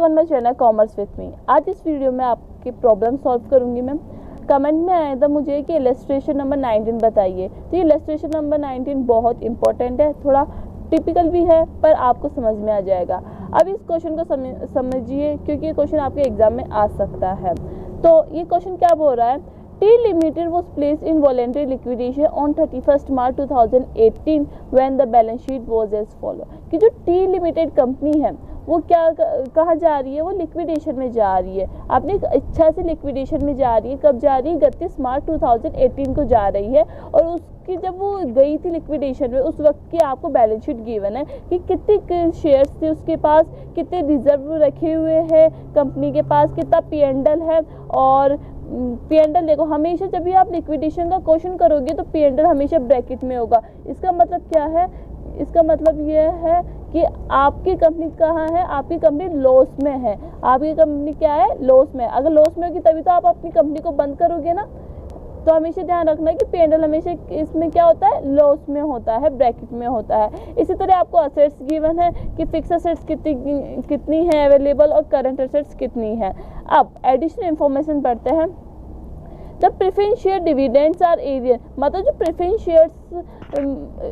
On my channel commerce with me. आज इस video में आपकी प्रॉब्लम सॉल्व करूंगी मैं। कमेंट में आया था मुझे कि इलस्ट्रेशन नंबर 19 बताइए। तो ये इलस्ट्रेशन नंबर 19 बहुत इंपॉर्टेंट है, थोड़ा टिपिकल भी है पर आपको समझ में आ जाएगा। अब इस क्वेश्चन को समझिए क्योंकि ये क्वेश्चन आपके एग्जाम में आ सकता है। तो ये क्वेश्चन क्या बोल रहा है, T Limited was placed in voluntary liquidation on 31st March 2018 when the balance sheet was as follow। कि जो T Limited कंपनी है वो क्या कहाँ जा रही है, वो लिक्विडेशन में जा रही है। अपनी इच्छा से लिक्विडेशन में जा रही है। कब जा रही है? 31 मार्च 2018 को जा रही है। और उसकी जब वो गई थी लिक्विडेशन में उस वक्त की आपको बैलेंस शीट गिवन है कि कितने शेयर्स थे उसके पास, कितने रिजर्व रखे हुए हैं कंपनी के पास, कितना P&L है। और P&L देखो, हमेशा जब भी आप लिक्विडेशन का क्वेश्चन करोगे तो P&L हमेशा ब्रैकेट में होगा। इसका मतलब क्या है? इसका मतलब ये है कि आपकी कंपनी कहाँ है, आपकी कंपनी लॉस में है। आपकी कंपनी क्या है? लॉस में। अगर लॉस में होगी तभी तो आप अपनी कंपनी को बंद करोगे ना। तो हमेशा ध्यान रखना है कि P&L हमेशा इसमें क्या होता है? लॉस में होता है, ब्रैकेट में होता है। इसी तरह आपको असेट्स गिवन है कि फिक्स असेट्स कितनी है अवेलेबल और करंट असेट्स कितनी है। अब एडिशनल इंफॉर्मेशन पढ़ते हैं। जब preference share dividends are arrear, मतलब जो प्रेफरेंस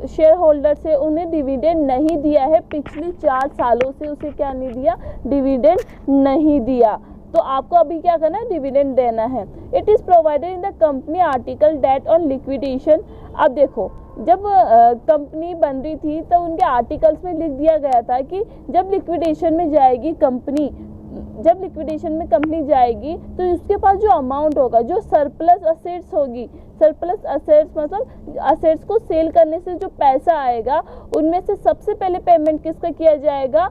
शेयर होल्डर्स है उन्हें डिविडेंड नहीं दिया है, पिछले 4 सालों से उसे क्या नहीं दिया? डिविडेंड नहीं दिया। तो आपको अभी क्या करना है? डिविडेंड देना है। It is provided in the company article that on liquidation. अब देखो, जब कंपनी बन रही थी तो उनके आर्टिकल्स में लिख दिया गया था कि जब लिक्विडेशन में जाएगी कंपनी, जब लिक्विडेशन में कंपनी जाएगी तो उसके पास जो अमाउंट होगा, जो सरप्लस असेट्स होगी, सरप्लस असेट्स मतलब असेट्स को सेल करने से जो पैसा आएगा उनमें से सबसे पहले पेमेंट किसका किया जाएगा?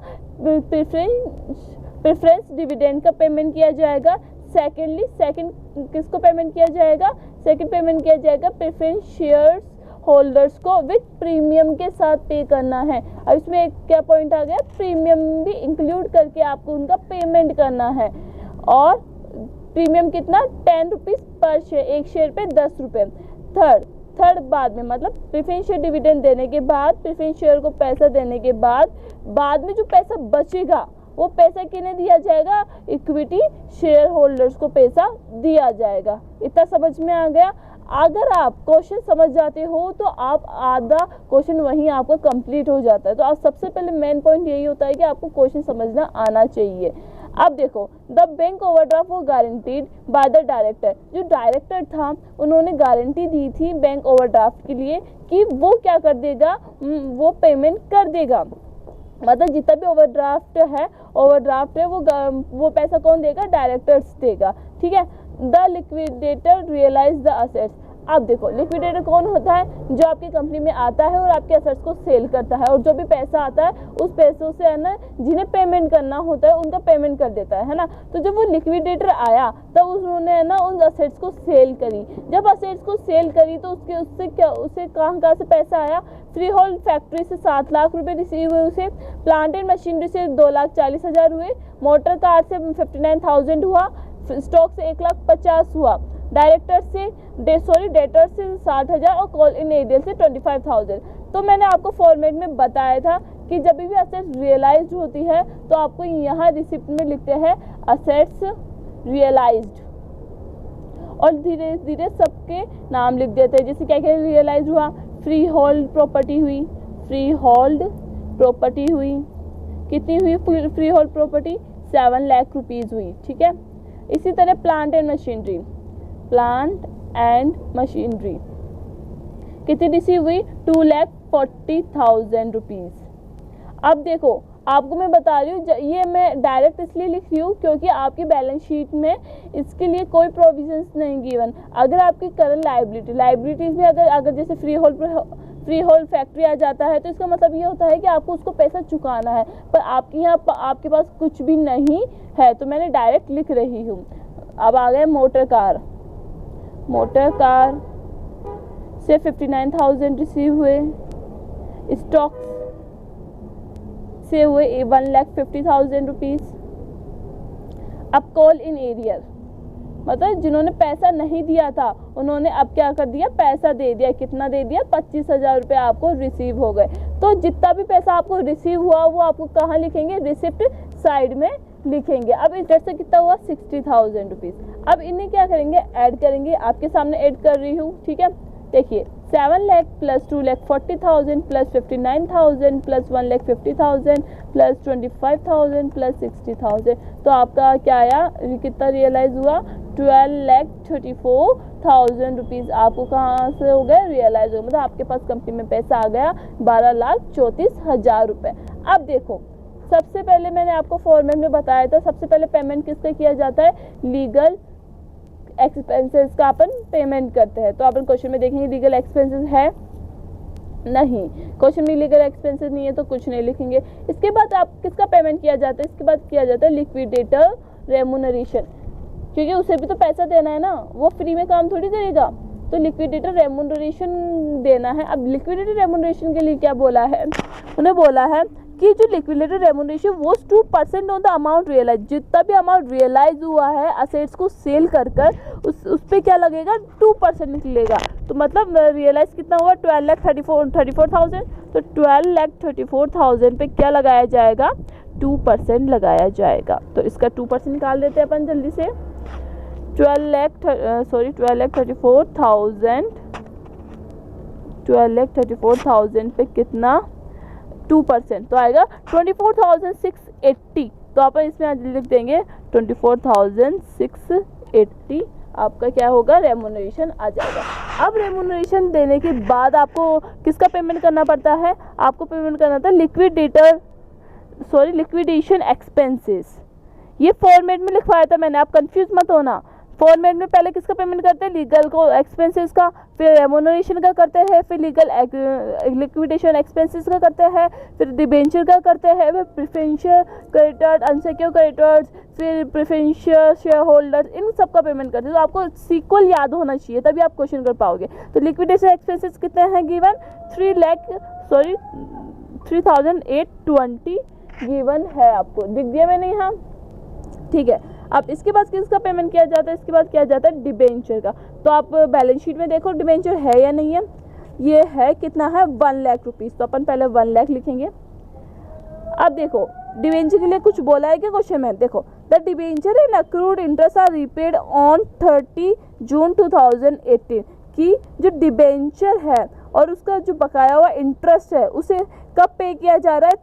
प्रेफरेंस डिविडेंड का पेमेंट किया जाएगा। सेकंड किसको पेमेंट किया जाएगा? सेकंड पेमेंट किया जाएगा प्रेफरेंस शेयर्स होल्डर्स को विथ प्रीमियम के साथ पे करना है। अब इसमें एक क्या पॉइंट आ गया? प्रीमियम भी इंक्लूड करके आपको उनका पेमेंट करना है। और प्रीमियम कितना? 10 रुपीज़ पर शेयर, एक शेयर पे 10 रुपये। थर्ड बाद में, मतलब प्रेफरेंस शेयर डिविडेंड देने के बाद, प्रेफरेंस शेयर को पैसा देने के बाद में जो पैसा बचेगा वो पैसा किन्हें दिया जाएगा? इक्विटी शेयर होल्डर्स को पैसा दिया जाएगा। इतना समझ में आ गया? अगर आप क्वेश्चन समझ जाते हो तो आप आधा क्वेश्चन वहीं आपका कंप्लीट हो जाता है। तो आप सबसे पहले मेन पॉइंट यही होता है कि आपको क्वेश्चन समझना आना चाहिए। अब देखो, द बैंक ओवरड्राफ्ट वो गारंटीड बाय द डायरेक्टर। जो डायरेक्टर था उन्होंने गारंटी दी थी बैंक ओवरड्राफ्ट के लिए कि वो क्या कर देगा? वो पेमेंट कर देगा। मतलब जितना भी ओवरड्राफ्ट है वो पैसा कौन देगा? डायरेक्टर्स देगा। ठीक है। The liquidator realise the assets. अब देखो, लिक्विडेटर कौन होता है? जो आपकी कंपनी में आता है और आपके असेट्स को सेल करता है, और जो भी पैसा आता है उस पैसों से है ना, जिन्हें पेमेंट करना होता है उनका पेमेंट कर देता है ना। तो जब वो लिक्विडेटर आया तब उन्होंने है ना उन असेट्स को सेल करी। जब असेट्स को सेल करी तो उसे कहाँ से पैसा आया? फ्री होल्ड फैक्ट्री से 7 लाख रुपए रिसीव हुए उसे, प्लांट एंड मशीनरी से 2,40,000 हुए, मोटर कार से 59,000 हुआ, स्टॉक से 1,50,000 हुआ, डेटर्स से 60,000 और कॉल इन एरियल से 25,000। तो मैंने आपको फॉर्मेट में बताया था कि जब भी असेट्स रियलाइज्ड होती है तो आपको यहाँ रिसिप्ट में लिखते हैं असेट्स रियलाइज्ड, और धीरे धीरे सबके नाम लिख देते हैं। जैसे क्या क्या रियलाइज हुआ? फ्री होल्ड प्रॉपर्टी हुई, फ्री होल्ड प्रॉपर्टी हुई, कितनी हुई free hold property? 7 lakh rupees हुई। ठीक है। इसी तरह प्लांट एंड मशीनरी कितनी रिसीव हुई? 2,40,000 रुपीज़। अब देखो, आपको मैं बता रही हूँ, ये मैं डायरेक्ट इसलिए लिख रही हूँ क्योंकि आपकी बैलेंस शीट में इसके लिए कोई प्रोविजंस नहीं गिवन। अगर आपकी करंट लाइबिलिटीज में अगर जैसे फ्री होल्ड फैक्ट्री आ जाता है तो इसका मतलब ये होता है कि आपको उसको पैसा चुकाना है, पर आपके पास कुछ भी नहीं है, तो मैंने डायरेक्ट लिख रही हूँ। अब आ गए मोटर कार से 59,000 रिसीव हुए, स्टॉक्स से हुए 1,50,000 रुपीज़। अब कॉल इन एरियर, मतलब जिन्होंने पैसा नहीं दिया था उन्होंने अब क्या कर दिया? पैसा दे दिया। कितना दे दिया? 25,000 रुपये आपको रिसीव हो गए। तो जितना भी पैसा आपको रिसीव हुआ वो आपको कहाँ लिखेंगे? रिसिप्ट साइड में लिखेंगे। अब इंटरेस्ट से कितना हुआ 60,000 रुपीज़। अब इन्हें क्या करेंगे, ऐड करेंगे, आपके सामने ऐड कर रही हूँ, ठीक है। देखिए 7 lakh plus 2 lakh 40,000 plus 59,000 plus 1 lakh 50,000 plus 25,000 plus 60,000, तो आपका क्या आया, कितना रियलाइज हुआ 12,34,000 रुपीज़ आपको कहाँ से हो गए, रियलाइज हो, मतलब आपके पास कंपनी में पैसा आ गया 12,34,000 रुपये। अब देखो सबसे पहले मैंने आपको फॉर्मेट में बताया था, सबसे पहले पेमेंट किसका किया जाता है, लीगल एक्सपेंसेस का अपन पेमेंट करते हैं। तो अपन क्वेश्चन में देखेंगे लीगल एक्सपेंसेस है नहीं, क्वेश्चन में लीगल एक्सपेंसेस नहीं है तो कुछ नहीं लिखेंगे। इसके बाद आप किसका पेमेंट किया जाता है, इसके बाद किया जाता है लिक्विडेटर रेमुनरेशन, क्योंकि उसे भी तो पैसा देना है ना, वो फ्री में काम थोड़ी करेगा, तो लिक्विडेटर रेमुनरेशन देना है। अब लिक्विडेटर रेमुनरेशन के लिए क्या बोला है, उन्हें बोला है कि जो लिक्विडेटर रेमुनरेशन वो 2% ऑन द अमाउंट रियलाइज, जितना भी अमाउंट रियलाइज हुआ है असेट्स को सेल कर उस पे क्या लगेगा 2% निकलेगा। तो मतलब रियलाइज कितना हुआ 12,34,000, तो 12,34,000 पे क्या लगाया जाएगा 2% लगाया जाएगा। तो इसका 2% निकाल देते हैं अपन जल्दी से। 12,34,000 पे कितना 2%, तो आएगा 24,680, तो अपन इसमें आज लिख देंगे 24,680 आपका क्या होगा रेमुनरेशन आ जाएगा। अब रेमुनरेशन देने के बाद आपको किसका पेमेंट करना पड़ता है, आपको पेमेंट करना था लिक्विडेशन एक्सपेंसेस। ये फॉर्मेट में लिखवाया था मैंने, आप कंफ्यूज मत होना। फॉर्मेट में पहले किसका पेमेंट करते हैं, लीगल को एक्सपेंसेस का, फिर रेमुनरेशन का करते हैं, फिर लीगल लिक्विडेशन एक्सपेंसेस का करते हैं, फिर डिबेंचर का करते हैं, फिर प्रेफरेंशियल क्रेडिटर्स, अनसिक्योर्ड क्रेडिटर्स, फिर प्रेफरेंशियल शेयर होल्डर्स, इन सब का पेमेंट करते हैं। तो आपको सीक्वल याद होना चाहिए तभी आप क्वेश्चन कर पाओगे। तो लिक्विडेशन एक्सपेंसेस कितने हैं गिवन 3,820 गिवन है, आपको दिख दिया मैंने यहाँ, ठीक है। अब इसके बाद किसका पेमेंट किया जाता है, इसके बाद किया जाता है डिबेंचर का। तो आप बैलेंस शीट में देखो डिबेंचर है या नहीं है, ये है कितना है 1 लाख रुपीज़, तो अपन पहले 1 लाख लिखेंगे। अब देखो डिबेंचर के लिए कुछ बोला है क्या क्वेश्चन में, देखो the debenture and accrued interest are repaid on 30 June 2018, कि जो डिबेंचर है और उसका जो बकाया हुआ इंटरेस्ट है उसे कब पे किया जा रहा है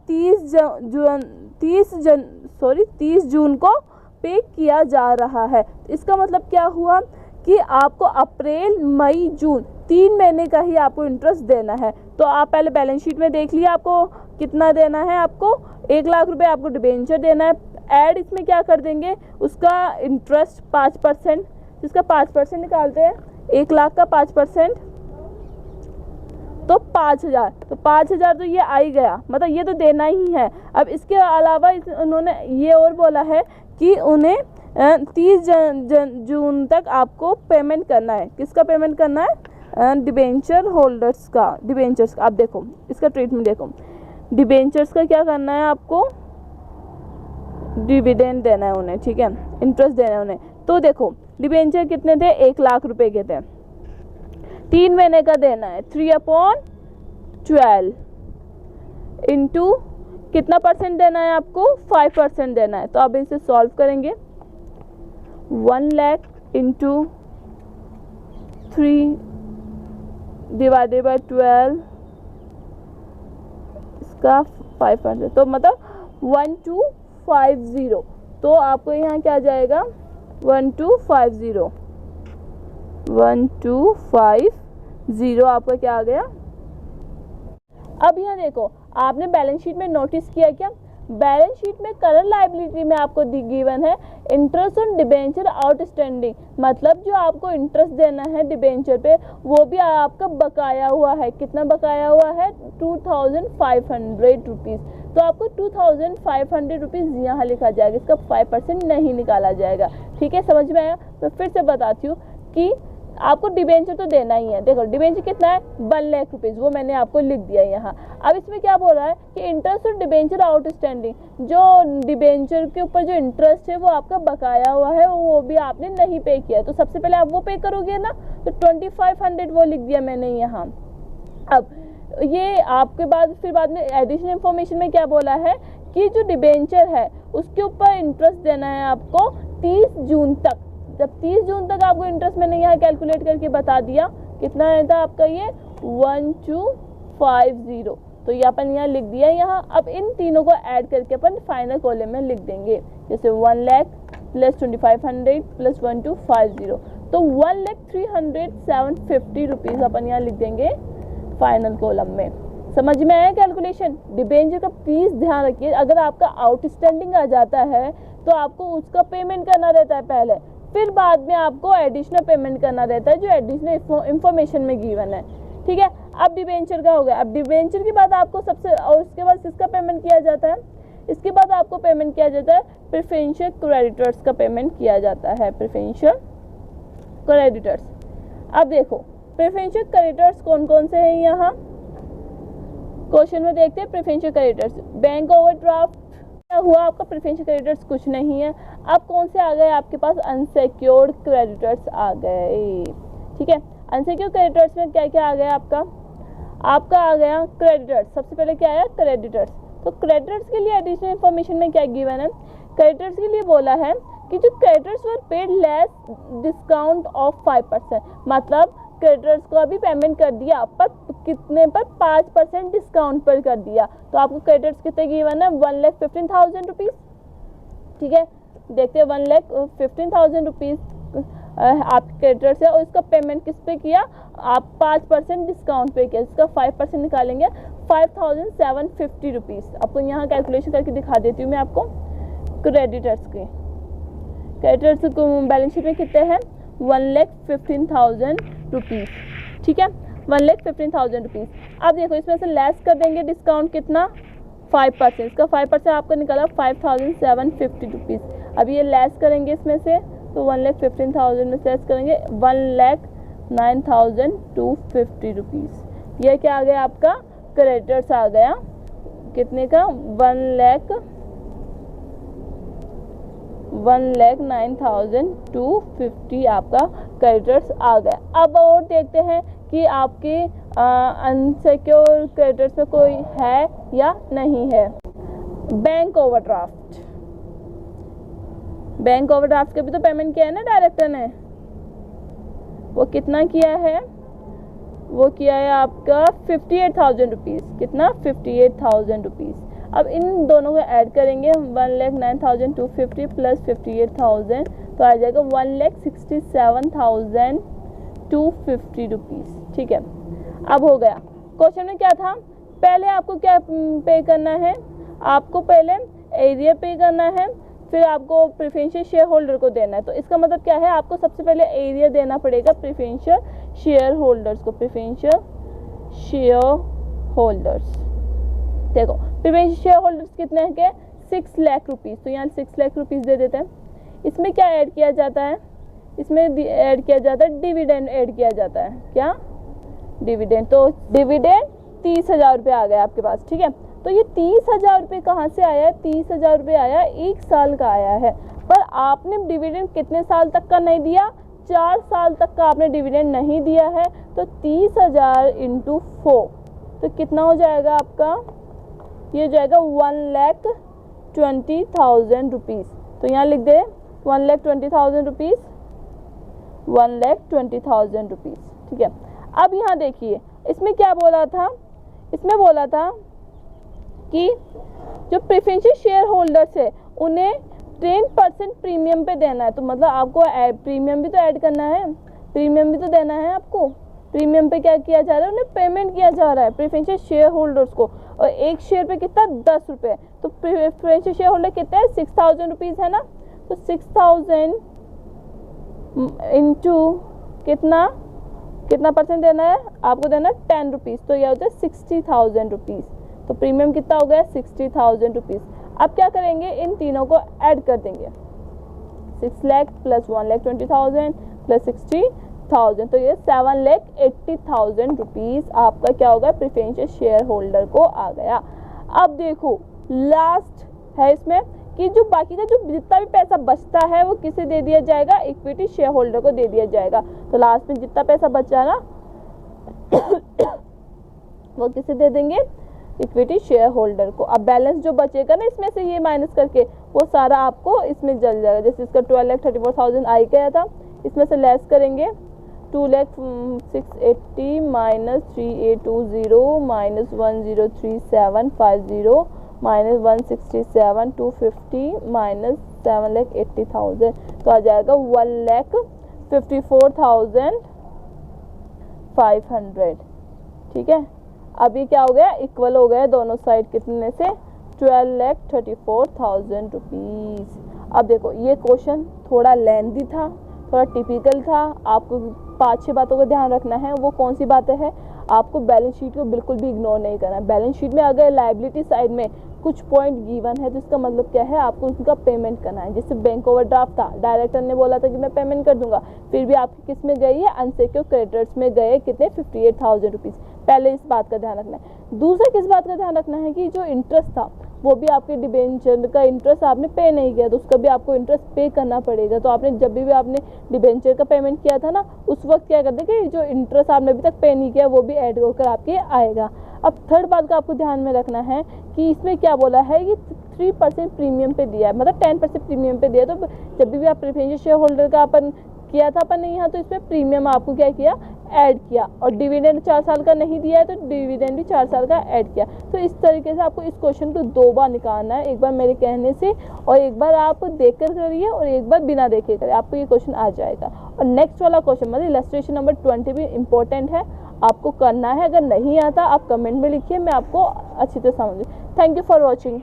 30 जून को पे किया जा रहा है। इसका मतलब क्या हुआ कि आपको अप्रैल मई जून 3 महीने का ही आपको इंटरेस्ट देना है। तो आप पहले बैलेंस शीट में देख लिया आपको कितना देना है, आपको 1 लाख रुपए आपको डिबेंचर देना है। ऐड इसमें क्या कर देंगे, उसका इंटरेस्ट 5%, जिसका 5% निकालते हैं 1 लाख का 5%, तो 5,000, तो 5,000 तो ये आ ही गया, मतलब ये तो देना ही है। अब इसके अलावा उन्होंने ये और बोला है कि उन्हें 30 जून तक आपको पेमेंट करना है, किसका पेमेंट करना है डिबेंचर होल्डर्स का, डिबेंचर्स का। आप देखो इसका ट्रीटमेंट देखो, डिबेंचर्स का क्या करना है, आपको डिविडेंड देना है उन्हें, ठीक है, इंटरेस्ट देना है उन्हें। तो देखो डिबेंचर कितने थे 1 लाख रुपए के थे, 3 महीने का देना है 3/12 इंटू कितना परसेंट देना है आपको 5% देना है। तो अब इसे सॉल्व करेंगे 1 लाख इंटू 3 डिवाइडेड बाय 12, इसका 500, तो मतलब 1250। तो आपको यहाँ क्या आ जाएगा 1250 आपका क्या आ गया। अब यहाँ देखो आपने बैलेंस शीट में नोटिस किया क्या, बैलेंस शीट में करंट लायबिलिटी में आपको गिवन है इंटरेस्ट ऑन डिबेंचर आउटस्टैंडिंग, मतलब जो आपको इंटरेस्ट देना है डिबेंचर पे वो भी आपका बकाया हुआ है। कितना बकाया हुआ है 2,500 रुपीज़। तो आपको 2,500 रुपीज़ यहाँ लिखा जाएगा, इसका 5% नहीं निकाला जाएगा। ठीक है, समझ में आया। मैं फिर से बताती हूँ कि आपको डिबेंचर तो देना ही है। देखो डिबेंचर कितना है 1 लाख रुपीज़, वो मैंने आपको लिख दिया यहाँ। अब इसमें क्या बोल रहा है कि इंटरेस्ट और डिबेंचर आउटस्टैंडिंग, जो डिबेंचर के ऊपर जो इंटरेस्ट है वो आपका बकाया हुआ है, वो भी आपने नहीं पे किया है। तो सबसे पहले आप वो पे करोगे ना, तो 2,500 वो लिख दिया मैंने यहाँ। अब ये आपके बाद फिर बाद में एडिशनल इन्फॉर्मेशन में क्या बोला है कि जो डिबेंचर है उसके ऊपर इंटरेस्ट देना है आपको 30 जून तक। जब 30 जून तक आपको इंटरेस्ट मैंने यहाँ कैलकुलेट करके बता दिया, कितना रहता आपका ये 1250, तो ये अपन यहाँ लिख दिया यहाँ। अब इन तीनों को ऐड करके अपन फाइनल कॉलम में लिख देंगे, जैसे 1 लाख प्लस 2500 प्लस 1250, तो 1,03,750 रुपीज़ अपन यहाँ लिख देंगे फाइनल कॉलम में। समझ में आया कैलकुलेशन? डिबेंचर का प्लीज़ ध्यान रखिए, अगर आपका आउटस्टैंडिंग आ जाता है तो आपको उसका पेमेंट करना रहता है पहले, फिर बाद में आपको एडिशनल पेमेंट करना रहता है जो एडिशनल इंफॉर्मेशन में गिवन है। ठीक है, अब डिबेंचर का हो गया। अब डिबेंचर के बाद आपको सबसे, और उसके बाद किसका पेमेंट किया जाता है? इसके बाद आपको पेमेंट किया जाता है प्रेफरेंशियल क्रेडिटर्स का पेमेंट किया जाता है, प्रेफरेंशियल क्रेडिटर्स। अब देखो प्रेफरेंशियल क्रेडिटर्स कौन कौन से हैं यहाँ क्वेश्चन में देखते हैं। प्रेफरेंशियल क्रेडिटर्स, बैंक ओवरड्राफ्ट हुआ आपका, प्रेफरेंशियल क्रेडिटर्स कुछ नहीं है। अब कौन से आ गए आपके पास? अनसिक्योर्ड क्रेडिटर्स आ गए। ठीक है, अनसिक्योर्ड क्रेडिटर्स में क्या क्या आ गया आपका आ गया क्रेडिटर्स। सबसे पहले क्या आया? क्रेडिटर्स। तो क्रेडिटर्स के लिए एडिशनल इंफॉर्मेशन में क्या गिवन है? क्रेडिटर्स के लिए बोला है कि जो creditors were paid less discount of 5%, मतलब क्रेडिटर्स को अभी पेमेंट कर दिया पर कितने पर? 5% डिस्काउंट पर कर दिया। तो आपको क्रेडिटर्स कितने गिवन है? 1,15,000 रुपीज़। ठीक है, देखते हैं 1,15,000 रुपीज़ आप क्रेडिटर्स है और इसका पेमेंट किस पे किया? आप 5% डिस्काउंट पे किया, इसका 5% निकालेंगे 5,750 रुपीज़। आपको यहाँ कैलकुलेशन करके दिखा देती हूँ मैं आपको क्रेडिटर्स के। क्रेडिटर्स को बैलेंस शीट में कितने हैं? 1,15,000 रुपीज़। ठीक है, 1,15,000 रुपीज़। अब देखो इसमें से लेस कर देंगे डिस्काउंट कितना? 5%। इसका 5% आपका निकाला 5,750 रुपीज़। अब ये लेस करेंगे इसमें से, तो 1,15,000 में लेस करेंगे 1,09,250 रुपीज़। ये क्या आ गया आपका? क्रेडिटर्स आ गया कितने का? 1,09,250 आपका क्रेडिटर्स आ गया। अब और देखते हैं कि आपके अनसिक्योर क्रेडिटर्स में कोई है या नहीं है। बैंक ओवरड्राफ्ट, बैंक ओवरड्राफ्ट के भी तो पेमेंट किया है ना डायरेक्टर ने। वो कितना किया है? वो किया है आपका 58,000 रुपीज़। कितना? 58,000 रुपीज़। अब इन दोनों को ऐड करेंगे, 1,09,250 प्लस 58,000, तो आ जाएगा 1,67,250 रुपीज़। ठीक है, अब हो गया। क्वेश्चन में क्या था? पहले आपको क्या पे करना है? आपको पहले एरिया पे करना है, फिर आपको प्रेफरेंशियल शेयर होल्डर को देना है। तो इसका मतलब क्या है? आपको सबसे पहले एरिया देना पड़ेगा प्रेफरेंशियल शेयर होल्डर्स को। प्रेफरेंशियल शेयर होल्डर्स, देखो प्रेफरेंशियल शेयर होल्डर्स कितने हैं के? 6 लाख रुपीज़। तो यहाँ 6 लाख रुपीज़ दे देते हैं। इसमें क्या ऐड किया जाता है? इसमें ऐड किया जाता है डिविडेंड ऐड किया जाता है। क्या? डिविडेंड। तो डिविडेंड 30,000 रुपये आ गया आपके पास। ठीक है, तो ये 30,000 रुपये कहाँ से आया है? 30,000 रुपये आया 1 साल का आया है, पर आपने डिविडेंड कितने साल तक का नहीं दिया? 4 साल तक का आपने डिविडेंड नहीं दिया है। तो 30,000 इंटू 4, तो कितना हो जाएगा आपका? ये हो जाएगा 1,20,000 रुपीज़। तो यहाँ लिख दे 1,20,000 रुपीज़, 1,20,000 रुपीज़। ठीक है, अब यहाँ देखिए इसमें क्या बोला था? इसमें बोला था कि जो प्रेफरेंशियल शेयर होल्डर्स है उन्हें 10% प्रीमियम पे देना है। तो मतलब आपको प्रीमियम भी तो ऐड करना है, प्रीमियम भी तो देना है आपको। प्रीमियम पे क्या किया जा रहा है? उन्हें पेमेंट किया जा रहा है प्रेफरेंशियल शेयर होल्डर्स को, और एक शेयर पे कितना? 10 रुपये। तो प्रेफरेंशियल शेयर होल्डर कितना है? 6,000 रुपीज़ है ना। तो 6,000 इंटू कितना परसेंट देना है आपको? देना 10 रुपीज़। तो यह होता है 60,000 रुपीज़। तो प्रीमियम कितना हो गया? 60,000 रुपीज़। अब क्या करेंगे? इन तीनों को ऐड कर देंगे, 6 लाख प्लस 1,20,000 प्लस 60,000, तो ये 7,80,000 रुपीज़ आपका क्या होगा? प्रेफरेंशियल शेयर होल्डर को आ गया। अब देखो लास्ट है इसमें कि जो बाकी का जो जितना भी पैसा बचता है वो किसे दे दिया जाएगा? इक्विटी शेयर होल्डर को दे दिया जाएगा। तो लास्ट में जितना पैसा बचा ना वो किसे दे देंगे? इक्विटी शेयर होल्डर को। अब बैलेंस जो बचेगा ना इसमें से ये माइनस करके वो सारा आपको इसमें जल जाएगा। जैसे इसका 12,34,000 आई गया था, इसमें से लेस करेंगे 2,680 माइनस 3,820 माइनस 1,03750 माइनस 167 250 माइनस 7,80,000 तो आ जाएगा 1,54,500। ठीक है, अभी क्या हो गया, इक्वल हो गया दोनों साइड कितने से 12,34,000 रुपीज़। अब देखो ये क्वेश्चन थोड़ा लेंथी था, थोड़ा टिपिकल था। आपको 5-6 बातों का ध्यान रखना है। वो कौन सी बातें हैं, आपको बैलेंस शीट को बिल्कुल भी इग्नोर नहीं करना है। बैलेंस शीट में अगर लायबिलिटी साइड में कुछ पॉइंट गिवन है तो इसका मतलब क्या है, आपको उनका पेमेंट करना है। जैसे बैंक ओवरड्राफ्ट था, डायरेक्टर ने बोला था कि मैं पेमेंट कर दूंगा, फिर भी आपकी किस में गई है, अनसिक्योर्ड क्रेडिटर्स में गए कितने 58,000 रुपीज़। पहले इस बात का ध्यान रखना है। दूसरा किस बात का ध्यान रखना है कि जो इंटरेस्ट था वो भी आपके डिबेंचर का इंटरेस्ट आपने पे नहीं किया तो उसका भी आपको इंटरेस्ट पे करना पड़ेगा। तो आपने जब भी आपने डिबेंचर का पेमेंट किया था ना, उस वक्त क्या कर दे कि जो इंटरेस्ट आपने अभी तक पे नहीं किया वो भी ऐड होकर आपके आएगा। अब थर्ड बात का आपको ध्यान में रखना है कि इसमें क्या बोला है कि 3% प्रीमियम पे दिया है, मतलब 10% प्रीमियम पे दिया। तो जब भी आप प्रेफरेंशियल शेयर होल्डर का अपन किया था अपन ने यहाँ, तो इसमें प्रीमियम आपको क्या किया, ऐड किया। और डिविडेंड 4 साल का नहीं दिया है तो डिविडेंड भी 4 साल का ऐड किया। तो इस तरीके से आपको इस क्वेश्चन को 2 बार निकालना है, एक बार मेरे कहने से और एक बार आप देखकर करिए और एक बार बिना देखे करिए, आपको ये क्वेश्चन आ जाएगा। और नेक्स्ट वाला क्वेश्चन मतलब इलस्ट्रेशन नंबर 20 भी इंपॉर्टेंट है, आपको करना है। अगर नहीं आता आप कमेंट में लिखिए, मैं आपको अच्छी तरह समझूँ। Thank you for watching.